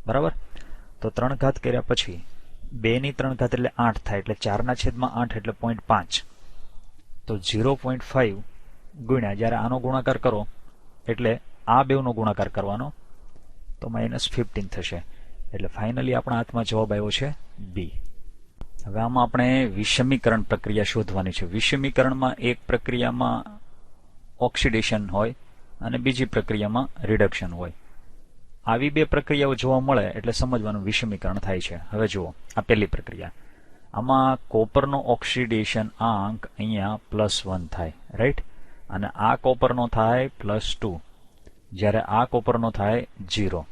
બરાબર? તો 3 ઘાત કર્યા પછી 2 ની 3 ઘાત એટલે 8 થાય, એટલે 4/8 એટલે 0.5. તો 0.5 ગુણ્યા જ્યારે આનો ગુણાકાર કરો એટલે આ બેવનો ગુણાકાર કરવાનો, તો -15 થશે. એટલે ફાઇનલી આપણા હાથમાં જવાબ આવ્યો છે બી. હવે આમાં આપણે વિષમીકરણ પ્રક્રિયા શોધવાની છે. વિષમીકરણમાં એક પ્રક્રિયામાં ઓક્સિડેશન હોય અને બીજી પ્રક્રિયામાં રિડક્શન હોય. આવી બે પ્રક્રિયાઓ જોવા મળે એટલે સમજવાનું વિષમીકરણ થાય છે. હવે જુઓ, આ પહેલી પ્રક્રિયા. આમાં કોપરનો ઓક્સિડેશન આંક અહીંયા +1 થાય, રાઈટ? અને આ કોપરનો થાય +2, જ્યારે આ કોપરનો થાય 0.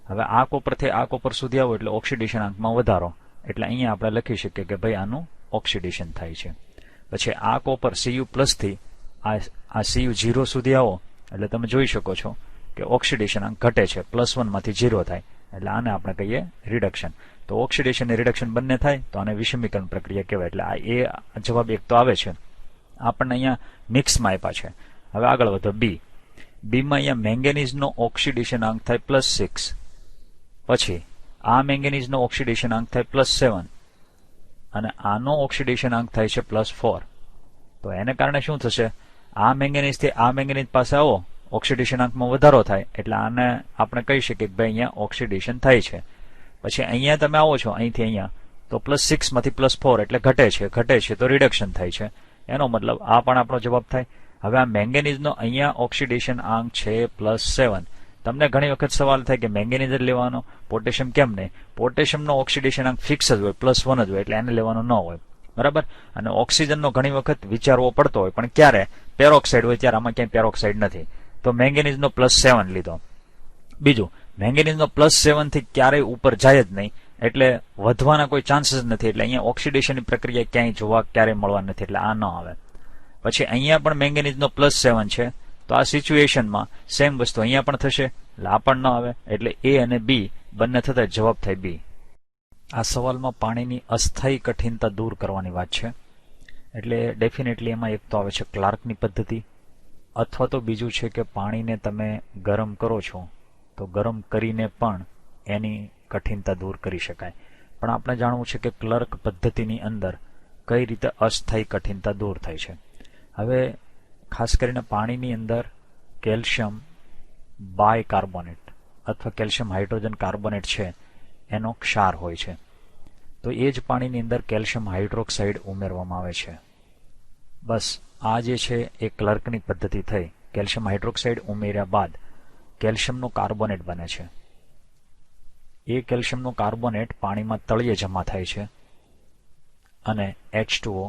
હવે આ કોપરથી આ કોપર સુધી આવો એટલે ઓક્સિડેશન આંકમાં વધારો, એટલે અહીંયા આપણે લખી શકીએ કે ભાઈ આનું ઓક્સિડેશન થાય છે. પછી આ કોપર Cu+ થી આ Cu0 સુધી આવો એટલે તમે જોઈ શકો છો કે ઓક્સિડેશન આંક ઘટે છે, +1 માંથી 0 થાય, એટલે આને આપણે કહીએ રિડક્શન. તો ઓક્સિડેશન અને રિડક્શન બંને થાય તો આને વિષમીકરણ પ્રક્રિયા કહેવાય. એટલે આ જવાબ એક તો આવે છે. આપણને અહીંયા મિક્સમાં આપ્યા છે. હવે આગળ વધો બી. બીમાં અહીંયા મેંગેનીઝનો ઓક્સિડેશન આંક થાય +6, પછી આ મેંગેનીઝનો ઓક્સિડેશન આંક થાય +7 અને આનો ઓક્સિડેશન આંક થાય છે +4. તો એને કારણે શું થશે? આ મેંગેનીઝથી આ મેંગેનીઝ પાસે આવો, ઓક્સિડેશન આંકમાં વધારો થાય, એટલે આને આપણે કહી શકીએ કે ભાઈ અહીંયા ઓક્સિડેશન થાય છે. પછી અહીંયા તમે આવો છો અહીંથી અહીંયા, તો +6 માંથી +4 એટલે ઘટે છે તો રિડક્શન થાય છે. એનો મતલબ આ પણ આપણો જવાબ થાય. હવે આ મેંગેનીઝનો અહીંયા ઓક્સિડેશન આંક છે +7. તમને ઘણી વખત સવાલ થાય કે મેંગેનીઝ જ લેવાનો, પોટેશિયમ કેમ નહીં? પોટેશિયમનો ઓક્સિડેશન આંક ફિક્સ જ હોય, +1 જ હોય, એટલે એને લેવાનો ન હોય, બરાબર? અને ઓક્સિજનનો ઘણી વખત વિચારવો પડતો હોય, પણ ક્યારે પેરોક્સાઇડ હોય ત્યારે આમાં ક્યાંય પેરોક્સાઇડ નથી, તો મેંગેનીઝનો +7 લીધો. બીજું, મેંગેનીઝનો +7 થી ક્યારેય ઉપર જાય જ નહીં, એટલે વધવાના કોઈ ચાન્સીસ નથી, એટલે અહીંયા ઓક્સિડેશનની પ્રક્રિયા ક્યાંય જોવા ક્યારેય મળવા નથી, એટલે આ ન આવે. પછી અહીંયા પણ મેંગેનીઝનો +7 છે, તો આ સિચ્યુએશનમાં સેમ વસ્તુ અહીંયા પણ થશે, એટલે આ પણ ન આવે, એટલે એ અને બી બંને થતા જવાબ થાય બી. આ સવાલમાં પાણીની અસ્થાયી કઠિનતા દૂર કરવાની વાત છે, એટલે ડેફિનેટલી એમાં એક તો આવે છે ક્લાર્કની પદ્ધતિ, અથવા તો બીજું છે કે પાણીને તમે ગરમ કરો છો તો ગરમ કરીને પણ એની કઠિનતા દૂર કરી શકાય. પણ આપણે જાણવું છે કે ક્લાર્ક પદ્ધતિની અંદર કઈ રીતે અસ્થાયી કઠિનતા દૂર થાય છે. હવે ખાસ કરીને પાણીની અંદર કેલ્શિયમ બાયકાર્બોનેટ અથવા કેલ્શિયમ હાઇડ્રોજન કાર્બોનેટ છે એનો ક્ષાર હોય છે, તો એ જ પાણીની અંદર કેલ્શિયમ હાઇડ્રોક્સાઇડ ઉમેરવામાં આવે છે. બસ આ જે છે એ ક્લાર્કની પદ્ધતિ થઈ. કેલ્શિયમ હાઇડ્રોક્સાઇડ ઉમેર્યા બાદ કેલ્શિયમનો કાર્બોનેટ બને છે. એ કેલ્શિયમનો કાર્બોનેટ પાણીમાં તળિયે જમા થાય છે અને H2O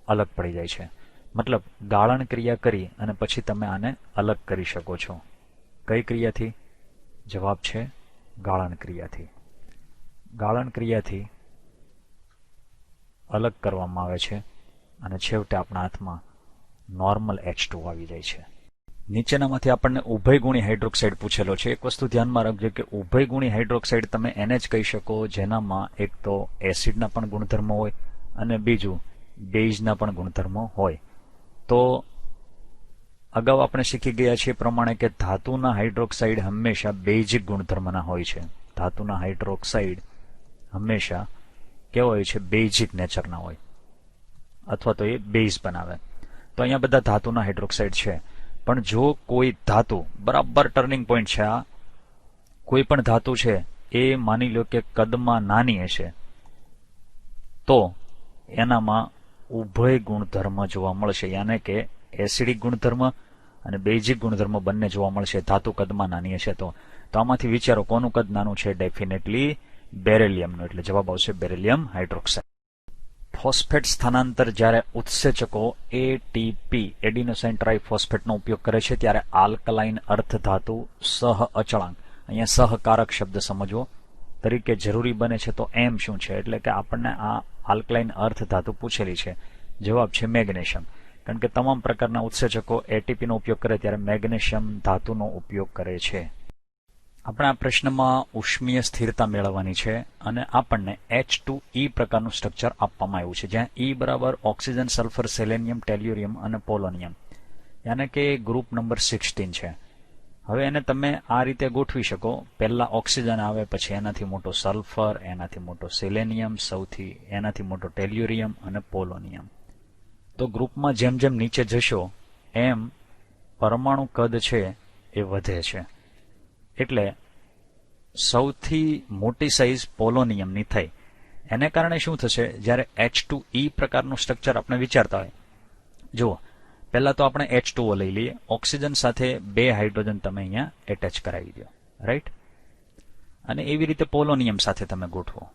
અલગ પડી જાય છે. મતલબ ગાળણ ક્રિયા કરી અને પછી તમે આને અલગ કરી શકો છો. કઈ ક્રિયાથી? જવાબ છે ગાળણ ક્રિયાથી. ગાળણ ક્રિયાથી અલગ કરવામાં આવે છે અને છેવટે આપણા હાથમાં નોર્મલ H2O આવી જાય છે. નીચેનામાંથી આપણને ઉભયગુણી હાઇડ્રોક્સાઇડ પૂછેલો છે. એક વસ્તુ ધ્યાનમાં રાખજો કે ઉભયગુણી હાઇડ્રોક્સાઇડ તમે એને જ કહી શકો જેનામાં એક તો એસિડના પણ ગુણધર્મો હોય અને બીજું બેઝના પણ ગુણધર્મો હોય. તો અગાઉ આપણે શીખી ગયા છીએ પ્રમાણે કે ધાતુના હાઇડ્રોક્સાઇડ હંમેશા બેઝિક ગુણધર્મના હોય છે. ધાતુના હાઇડ્રોક્સાઇડ હંમેશા કેવા હોય છે? બેઝિક નેચરના હોય, અથવા તો એ બેઝ બનાવે. તો અહીંયા બધા ધાતુના હાઇડ્રોક્સાઇડ છે. પણ જો કોઈ ધાતુ બરાબર ટર્નિંગ પોઈન્ટ છે, આ કોઈ પણ ધાતુ છે એ માની લો કે કદમાં નાની હશે, તો એનામાં ઉભય ગુણધર્મ જોવા મળશે, યાને કે એસિડિક ગુણધર્મ અને બેઝિક ગુણધર્મ બંને જોવા મળશે ધાતુ કદમાં નાની હશે. તો આમાંથી વિચારો કોનું કદ નાનું છે? ડેફિનેટલી બેરેલિયમનું, એટલે જવાબ આવશે બેરેલિયમ હાઇડ્રોક્સાઇડ. ફોસ્ફેટ સ્થાનાંતર જ્યારે ઉત્સેચકો એટીપી એડિનોસાઇન ટ્રાઇફોસ્ફેટનો ઉપયોગ કરે છે ત્યારે આલ્કલાઇન અર્ધધાતુ સહ અચળાંક, અહીંયા સહકારક શબ્દ સમજવો, તરીકે જરૂરી બને છે, તો એમ શું છે? એટલે કે આપણને આ આલ્કલાઇન અર્થ ધાતુ પૂછેલી છે. જવાબ છે મેગ્નેશિયમ. કારણ કે તમામ પ્રકારના ઉત્સેચકો એટીપીનો ઉપયોગ કરે ત્યારે મેગ્નેશિયમ ધાતુનો ઉપયોગ કરે છે. આપણે આ પ્રશ્નમાં ઉષ્મીય સ્થિરતા મેળવવાની છે અને આપણને H2E પ્રકારનું સ્ટ્રક્ચર આપવામાં આવ્યું છે, જ્યાં E બરાબર ઓક્સિજન, સલ્ફર, સેલેનિયમ, ટેલ્યુરિયમ અને પોલોનિયમ, યાને કે ગ્રુપ નંબર 16 છે. હવે એને તમે આ રીતે ગોઠવી શકો. પહેલા ઓક્સિજન આવે, પછી એનાથી મોટો સલ્ફર, એનાથી મોટો સેલેનિયમ, એનાથી મોટો ટેલ્યુરિયમ અને પોલોનિયમ. તો ગ્રુપમાં જેમ જેમ નીચે જશો એમ પરમાણુ કદ છે એ વધે છે. એટલે સૌથી મોટી સાઇઝ પોલોનિયમની થઈ. એને કારણે શું થશે? જ્યારે H2E પ્રકારનું સ્ટ્રક્ચર આપણે વિચારતા હોય, જુઓ, પહેલા તો આપણે H2O લઈ લઈએ. ઓક્સિજન સાથે 2 હાઇડ્રોજન તમે અહીંયા એટેચ કરાવી દો, રાઈટ? અને એવી રીતે પોલોનિયમ સાથે તમે ગોઠવો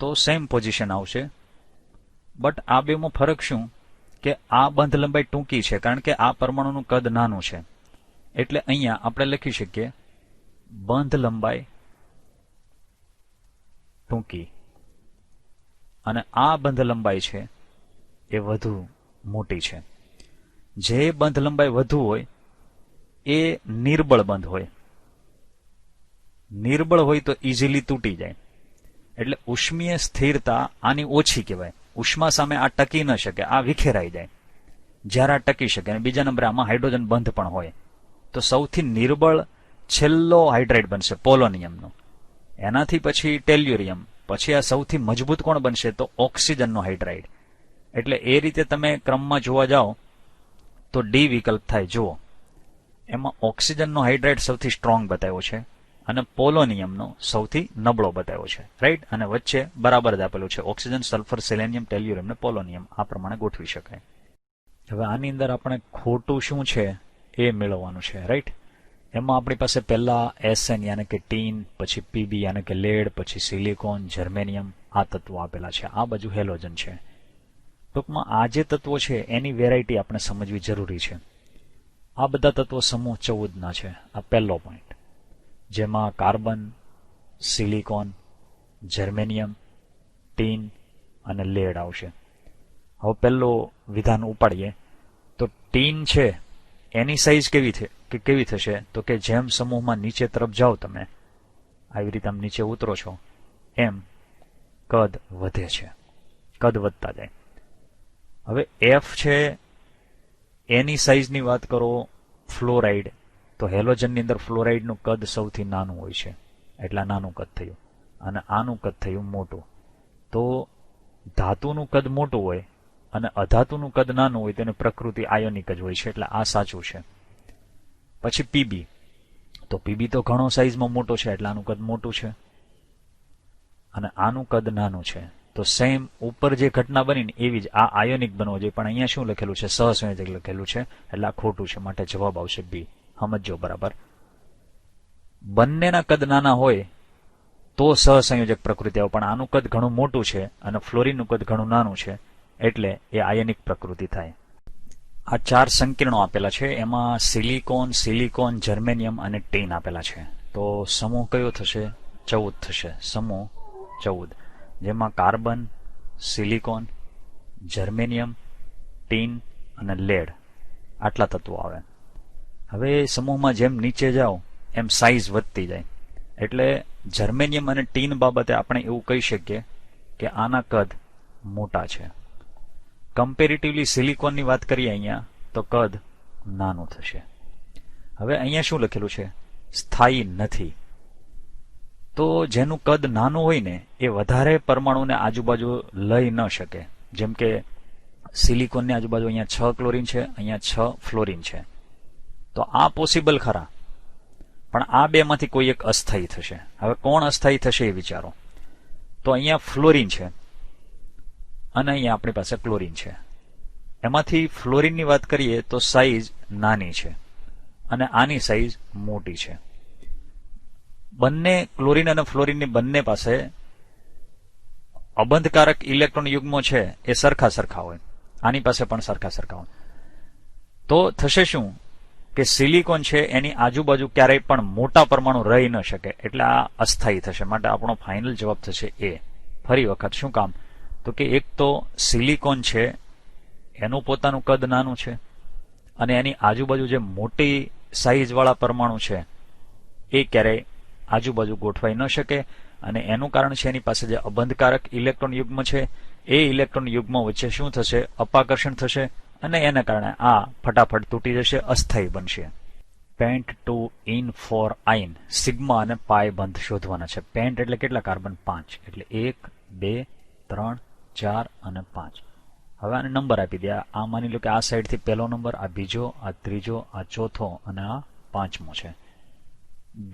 તો સેમ પોઝિશન આવશે. બટ આ બેમાં ફરક શું કે આ બંધ લંબાઈ ટૂંકી છે, કારણ કે આ પરમાણુનું કદ નાનું છે. એટલે અહીંયા આપણે લખી શકીએ બંધ લંબાઈ ટૂંકી, અને આ બંધ લંબાઈ છે એ વધુ મોટી છે. જે બંધ લંબાઈ વધુ હોય એ નિર્બળ બંધ હોય. નિર્બળ હોય તો ઇઝીલી તૂટી જાય. એટલે ઉષ્મીય સ્થિરતા આની ઓછી કહેવાય. ઉષ્મા સામે આ ટકી ન શકે, આ વિખેરાઈ જાય. જ્યારે આ ટકી શકે. અને બીજા નંબરે આમાં હાઇડ્રોજન બંધ પણ હોય. તો સૌથી નિર્બળ છેલ્લો હાઇડ્રાઇડ બનશે પોલોનિયમનો, એનાથી પછી ટેલ્યુરિયમ, પછી આ સૌથી મજબૂત કોણ બનશે? તો ઓક્સિજનનો હાઇડ્રાઇડ. એટલે એ રીતે તમે ક્રમમાં જોવા જાઓ તો ડી વિકલ્પ થાય. જુઓ, એમાં ઓક્સિજનનો હાઇડ્રાઇડ સૌથી સ્ટ્રોંગ બતાવ્યો છે અને પોલોનિયમનો સૌથી નબળો બતાવ્યો છે, રાઈટ? અને વચ્ચે બરાબર જ આપેલું છે ઓક્સિજન, સલ્ફર, સેલેનિયમ, ટેલ્યુરિયમ ને પોલોનિયમ. આ પ્રમાણે ગોઠવી શકાય. હવે આની અંદર આપણે ખોટું શું છે એ મેળવવાનું છે, રાઈટ? એમાં આપણી પાસે પહેલા SN યાને કે ટીન, પછી PB યાને કે લેડ, પછી સિલિકોન, જર્મેનિયમ, આ તત્વો આપેલા છે. આ બાજુ હેલોજન છે. ટૂંકમાં આ જે તત્વો છે એની વેરાયટી આપણે સમજવી જરૂરી છે. આ બધા તત્વો સમૂહ 14 ના છે. આ પહેલો પોઈન્ટ, જેમાં કાર્બન, સિલિકોન, જર્મેનિયમ, ટીન અને લેડ આવશે. હવે પહેલો વિધાન ઉપાડીએ તો ટીન છે એની સાઇઝ કેવી થશે? તો કે જેમ સમૂહમાં નીચે તરફ જાઓ, તમે આવી રીતે આમ નીચે ઉતરો છો એમ કદ વધે છે, કદ વધતા જાય. હવે F છે એની સાઇઝની વાત કરો, ફ્લોરાઇડ, તો હેલોજનની અંદર ફ્લોરાઇડનું કદ સૌથી નાનું હોય છે, એટલે નાનું કદ થયું. અને આનું કદ થયું મોટું. તો ધાતુનું કદ મોટું હોય અને અધાતુનું કદ નાનું હોય તેની પ્રકૃતિ આયોનિક જ હોય છે, એટલે આ સાચું છે. પછી PB, તો PB તો ઘણો સાઇઝમાં મોટો છે, એટલે આનું કદ મોટું છે અને આનું કદ નાનું છે. તો સેમ ઉપર જે ઘટના બની ને એવી જ આ આયોનિક બનવો જોઈએ, પણ અહીંયા શું લખેલું છે? સહસંયોજક લખેલું છે, એટલે આ ખોટું છે. માટે જવાબ આવશે B. સમજો બરાબર. બંનેના કદ નાના હોય તો સહસંયોજક પ્રકૃતિ આવે, પણ આનું કદ ઘણું મોટું છે અને ફ્લોરિનનું કદ ઘણું નાનું છે, એટલે એ આયનિક પ્રકૃતિ થાય. આ 4 સંકીર્ણો આપેલા છે. એમાં સિલિકોન, જર્મેનિયમ અને ટીન આપેલા છે. તો સમૂહ કયો થશે? 14 થશે. સમૂહ 14, જેમાં કાર્બન, સિલિકોન, જર્મેનિયમ, ટીન અને લેડ આટલા તત્વો આવે. હવે સમૂહમાં જેમ નીચે જાઓ એમ સાઇઝ વધતી જાય. એટલે જર્મેનિયમ અને ટીન બાબતે આપણે એવું કહી શકીએ કે આના કદ મોટા છે. કમ્પેરેટિવલી સિલિકોનની વાત કરીએ અહીંયા તો કદ નાનું થશે. હવે અહીંયા શું લખેલું છે? સ્થાયી નથી. તો જેનું કદ નાનું હોય ને એ વધારે પરમાણુને આજુબાજુ લઈ ન શકે. જેમ કે સિલિકોનની આજુબાજુ અહીંયા 6 ક્લોરીન છે, અહીંયા 6 ફ્લોરિન છે. તો આ પોસિબલ ખરા, પણ આ બેમાંથી કોઈ એક અસ્થાયી થશે. હવે કોણ અસ્થાયી થશે એ વિચારો. તો અહીંયા ફ્લોરિન છે અને અહીંયા આપણી પાસે ક્લોરીન છે. એમાંથી ફ્લોરિનની વાત કરીએ તો સાઇઝ નાની છે અને આની સાઇઝ મોટી છે. બંને ક્લોરીન અને ફ્લોરિનની બંને પાસે અબંધકારક ઇલેક્ટ્રોન યુગ્મો છે એ સરખા હોય. આની પાસે પણ સરખા હોય. તો થશે શું કે સિલિકોન છે એની આજુબાજુ ક્યારેય પણ મોટા પરમાણુ રહી ન શકે, એટલે આ અસ્થાયી થશે. માટે આપણો ફાઇનલ જવાબ થશે એ. ફરી વખત શું કામ? તો કે એક તો સિલિકોન છે એનું પોતાનું કદ નાનું છે અને એની આજુબાજુ જે મોટી સાઈઝ વાળા પરમાણુ છે એ ક્યારેય આજુબાજુ ગોઠવાઈ ન શકે, અને એનું કારણ છે એની પાસે જે અબંધકારક ઇલેક્ટ્રોન યુગ્મ છે એ ઇલેક્ટ્રોન યુગ્મ વચ્ચે શું થશે? અપાકર્ષણ થશે, અને એના કારણે આ ફટાફટ તૂટી જશે, અસ્થાયી બનશે. Pent two ene four yne, sigma અને પાય બંધ શોધવાના છે. પેન્ટ એટલે કેટલા કાર્બન? 5. એટલે 1 2 3 4 અને 5. હવે આને નંબર આપી દે. આ માની લો કે આ સાઈડથી પહેલો નંબર, આ બીજો, આ ત્રીજો, આ ચોથો અને આ પાંચમો છે.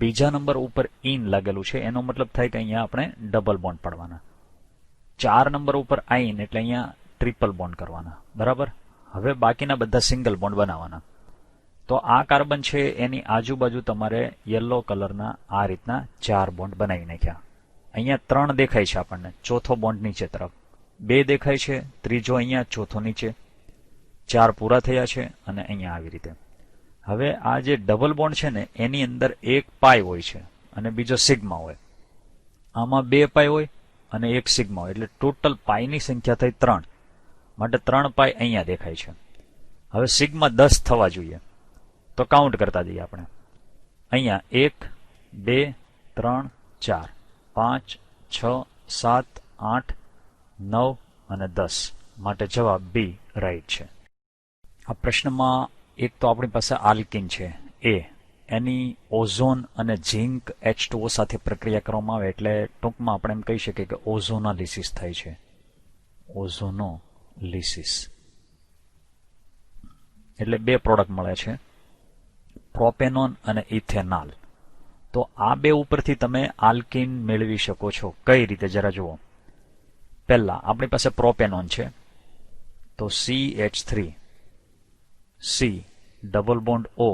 બીજા નંબર ઉપર ઇન લાગેલું છે, એનો મતલબ થાય કે અહીંયા આપણે ડબલ બોન્ડ પાડવાના. 4 નંબર ઉપર આઈન એટલે અહીંયા ટ્રિપલ બોન્ડ કરવાના. બરાબર. હવે બાકીના બધા સિંગલ બોન્ડ બનાવવાના. તો આ કાર્બન છે એની આજુબાજુ તમારે યલો કલરના આ રીતના 4 બોન્ડ બનાવી નાખ્યા. અહીંયા 3 દેખાય છે આપણને, ચોથો બોન્ડ નીચે તરફ. 2 દેખાય છે, ત્રીજો અહીંયા, ચોથો નીચે. 4 પૂરા થયા છે અને અહીંયા આવી રીતે. હવે આ જે ડબલ બોન્ડ છે ને એની અંદર એક પાય હોય છે અને બીજો સિગ્મા હોય. આમાં 2 પાય હોય અને એક સિગ્મા હોય, એટલે ટોટલ પાયની સંખ્યા થઈ 3. માટે 3 પાય અહીંયા દેખાય છે. હવે સિગ્મા 10 થવા જોઈએ, તો કાઉન્ટ કરતા જઈએ આપણે. અહીંયા 1 2 3 4 5 6 7 8 9 અને 10. માટે જવાબ બી રાઈટ છે. આ પ્રશ્નમાં એક તો આપણી પાસે આલ્કિન છે એ, એની ઓઝોન અને ઝિંક H2O સાથે પ્રક્રિયા કરવામાં આવે એટલે ટૂંકમાં આપણે એમ કહી શકીએ કે ઓઝોનાલિસિસ થાય છે. ઓઝોનોલિસિસ એટલે 2 પ્રોડક્ટ મળે છે, પ્રોપેનોન અને ઇથેનોલ. તો આ 2 ઉપરથી તમે આલ્કિન મેળવી શકો છો. કઈ રીતે જરા જુઓ. પહેલા આપણી પાસે પ્રોપેનોન છે, તો CH3 C double bond O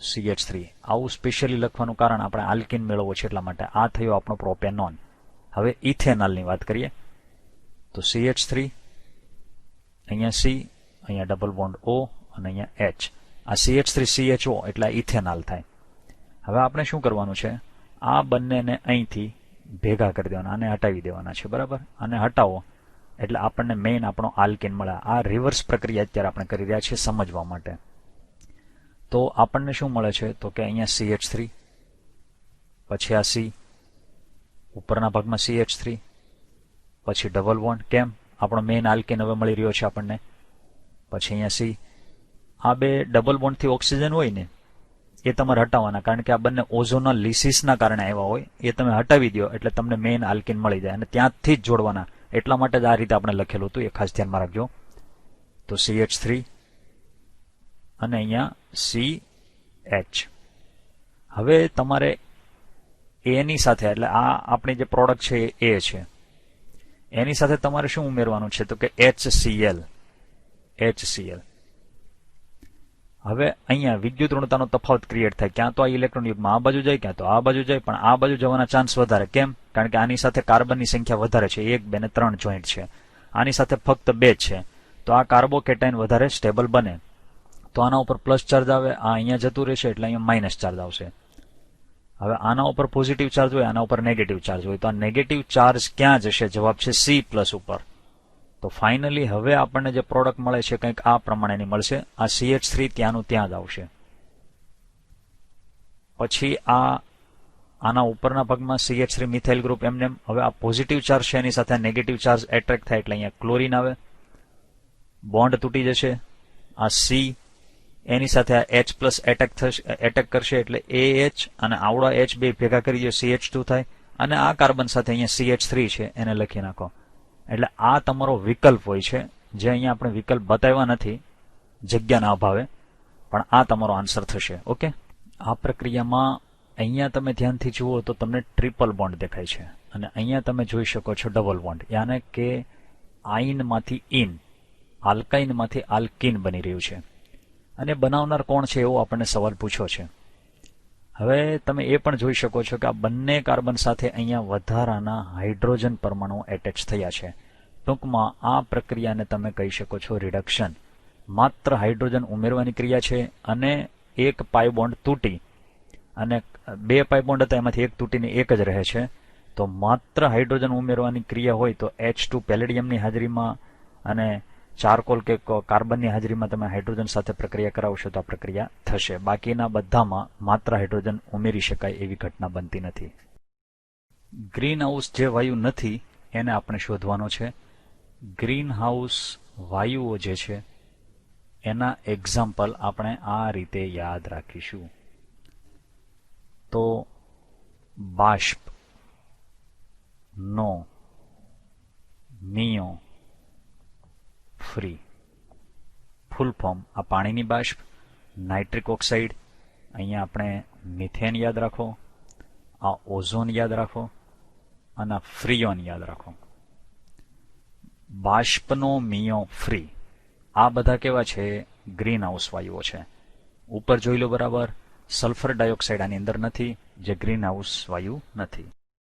CH3. આવું સ્પેશિયલી લખવાનું કારણ આપણે આલ્કિન મેળવવો છે એટલા માટે. આ થયો આપણો પ્રોપેનોન. હવે ઇથેનોલની વાત કરીએ તો CH3, અહીંયા C, અહીંયા ડબલ બોન્ડ O અને અહીંયા H. આ CH3CHO એટલે ઇથેનોલ થાય. હવે આપણે શું કરવાનું છે? આ બંનેને અહીંથી ભેગા કરી દેવાના, આને હટાવી દેવાના છે. બરાબર. આને હટાવો એટલે આપણને મેઇન આપણો આલ્કિન મળે. આ રિવર્સ પ્રક્રિયા અત્યારે આપણે કરી રહ્યા છીએ સમજવા માટે. તો આપણને શું મળે છે? તો કે અહીંયા CH3, પછી આ C, ઉપરના ભાગમાં CH3, પછી ડબલ બોન્ડ. કેમ? આપણો મેઇન આલ્કિન હવે મળી રહ્યો છે આપણને. પછી અહીંયા C. આ 2 ડબલ બોન્ડથી ઓક્સિજન હોય ને એ તમારે હટાવવાના, કારણ કે આ બંને ઓઝોનોલિસિસના કારણે આવ્યા હોય. એ તમે હટાવી દો એટલે તમને મેઇન આલ્કિન મળી જાય, અને ત્યાંથી જ જોડવાના. એટલા માટે જ આ રીતે આપણે લખેલું હતું, એ ખાસ ધ્યાનમાં રાખજો. તો CH3 અને અહીંયા CH. હવે તમારે એની સાથે, એટલે આ આપણી જે પ્રોડક્ટ છે એ છે, એની સાથે તમારે શું ઉમેરવાનું છે? તો કે HCl. હવે અહીંયા વિદ્યુત ઋણતાનો તફાવત ક્રિએટ થાય. ક્યાં તો આ ઇલેક્ટ્રોન યુગમાં આ બાજુ જાય, ક્યાં તો આ બાજુ જાય, પણ આ બાજુ જવાના ચાન્સ વધારે. કેમ? કારણ કે આની સાથે કાર્બનની સંખ્યા વધારે છે, 1 2 અને 3 જોઈન્ટ છે. આની સાથે ફક્ત 2 છે, તો આ કાર્બોકેટાઇન વધારે સ્ટેબલ બને. તો આના ઉપર પ્લસ ચાર્જ આવે, આ અહીંયા જતું રહેશે એટલે અહીંયા માઇનસ ચાર્જ આવશે. હવે આના ઉપર પોઝિટિવ ચાર્જ હોય, આના ઉપર નેગેટિવ ચાર્જ હોય, તો આ નેગેટિવ ચાર્જ ક્યાં જશે? જવાબ છે C+ ઉપર. તો ફાઇનલી હવે આપણને જે પ્રોડક્ટ મળે છે કંઈક આ પ્રમાણેની મળશે. આ CH3 ત્યાંનું ત્યાં જ આવશે. પછી આના ઉપરના ભાગમાં CH3 મિથાઇલ ગ્રુપ એમને. હવે આ પોઝિટિવ ચાર્જ છે એની સાથે નેગેટિવ ચાર્જ એટ્રેક્ટ થાય એટલે અહીંયા ક્લોરીન આવે, બોન્ડ તૂટી જશે. આ C એની સાથે આ H+ એટેક કરશે એટલે AH અને આવડા H બે ભેગા કરી દો, CH2 થાય. અને આ કાર્બન સાથે અહીંયા CH3 છે એને લખી નાખો. એટલે આ તમારો વિકલ્પ હોય છે, જે અહીંયા આપણે વિકલ્પ બતાવ્યા નથી જગ્યાના અભાવે, પણ આ તમારો આન્સર થશે. ઓકે. આ પ્રક્રિયામાં અહીંયા તમે ધ્યાનથી જુઓ તો તમને ટ્રિપલ બોન્ડ દેખાય છે, અને અહીંયા તમે જોઈ શકો છો ડબલ બોન્ડ. યાને કે આઇનમાંથી ઇન, આલ્કાઇનમાંથી આલ્કિન બની રહ્યું છે. અને બનાવનાર કોણ છે એવો આપણને સવાલ પૂછ્યો છે. હવે તમે એ પણ જોઈ શકો છો કે આ બંને કાર્બન સાથે અહીંયા વધારાના હાઇડ્રોજન પરમાણુ એટેચ થયા છે. ટૂંકમાં આ પ્રક્રિયાને તમે કહી શકો છો રિડક્શન. માત્ર હાઇડ્રોજન ઉમેરવાની ક્રિયા છે અને એક પાઈ બોન્ડ તૂટી અને 2 પાઈ બોન્ડ હતા એમાંથી એક તૂટીને એક જ રહે છે, તો માત્ર હાઇડ્રોજન ઉમેરવાની ક્રિયા હોય તો H2 પેલેડિયમની હાજરીમાં અને ચારકોલ કે કાર્બનની હાજરીમાં તમે હાઇડ્રોજન સાથે પ્રક્રિયા કરાવશો તો આ પ્રક્રિયા થશે. બાકીના બધામાં માત્ર હાઇડ્રોજન ઉમેરી શકાય એવી ઘટના બનતી નથી. ગ્રીન હાઉસ જે વાયુ નથી એને આપણે શોધવાનો છે. ગ્રીન હાઉસ વાયુઓ જે છે એના એક્ઝામ્પલ આપણે આ રીતે યાદ રાખીશું. તો બાષ્પ, નો, નિયો, ફ્રી. ફૂલ ફોર્મ આ પાણીની બાષ્પ, નાઇટ્રિક ઓક્સાઇડ, અહીંયા આપણે મિથેન યાદ રાખો, આ ઓઝોન યાદ રાખો અને આ ફ્રીઓન યાદ રાખો. બાષ્પનો, મિયો, ફ્રી આ બધા કેવા છે? ગ્રીન હાઉસ વાયુઓ છે. ઉપર જોઈ લો બરાબર, સલ્ફર ડાયોક્સાઇડ આની અંદર નથી, જે ગ્રીન હાઉસ વાયુ નથી.